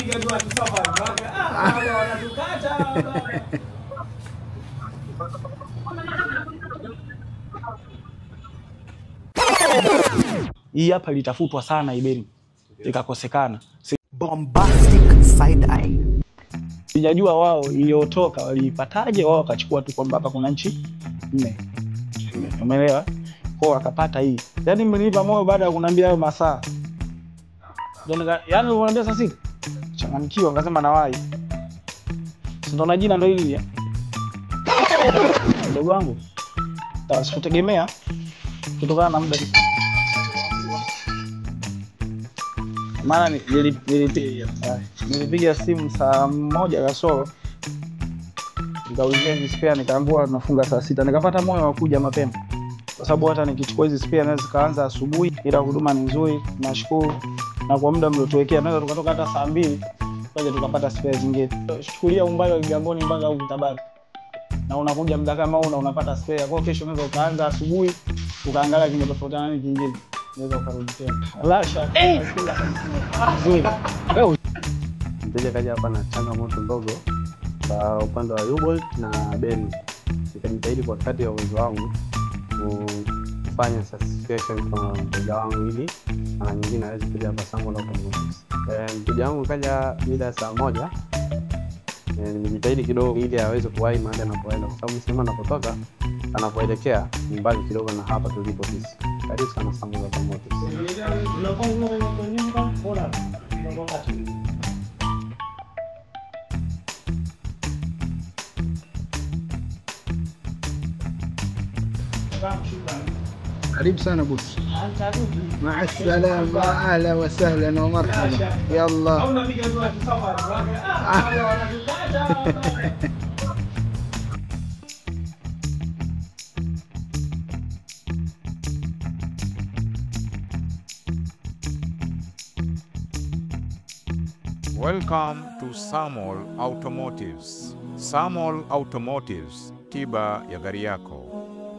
unapiga tu safari. Wanatukata. Hii hapa litafutwa sana Iberi. Ikakosekana. Bombastic side eye. Sijajua wao iliyotoka waliipataje, wao wakachukua tu kwamba hapa kuna nchi 4. Umeelewa? Kwa wakapata hii. Yaani mlinipa moyo baada ya kuniambia hayo masaa. Yaani unaniambia sasa hivi changamkiwa akasema nawahi. Ndio na jina ndio hili. Ndugu wangu. Sikutegemea kutokana na muda. Maana nilipiga simu saa 1 kasoro. Nikaulizia hizi spare nikaambiwa nafunga saa 6. Nikapata moyo wa kuja mapema. Kwa sababu hata nikichukua hizi spare naweza kaanza asubuhi, ila huduma ni nzuri, nashukuru. Na kwa muda mliotuwekea naweza tukatoka hata saa 2 tukaje tukapata spare zingine. Shukulia umbali wa Kigamboni mpaka huko Tabata. Na unakuja muda kama huu na unapata spare. Kwa kesho unaweza ukaanza asubuhi, ukaangalia kimetofautiana nini kingine. Unaweza ukarudi tena. Alasha. Mteja kaja hapa na changamoto ndogo kwa upande wa U-bolt na bearing. Nikajitahidi kwa kadri ya uwezo wangu kufanya certification kwa mteja wangu ili na nyingine aweze kuja hapa Samol Automotives. Mteja wangu kaja mida saa 1. Nimejitahidi kidogo ili aweze kuwahi mahali anapoenda, kwa sababu sema anapotoka anapoelekea ni mbali kidogo na hapa tulipo sisi. Karibu sana Samol Automotives. قريب سنة بوس. مع السلامة، أهلا وسهلا ومرحبا. يلا. Welcome to Samol Automotives. Samol Automotives, tiba ya gari yako.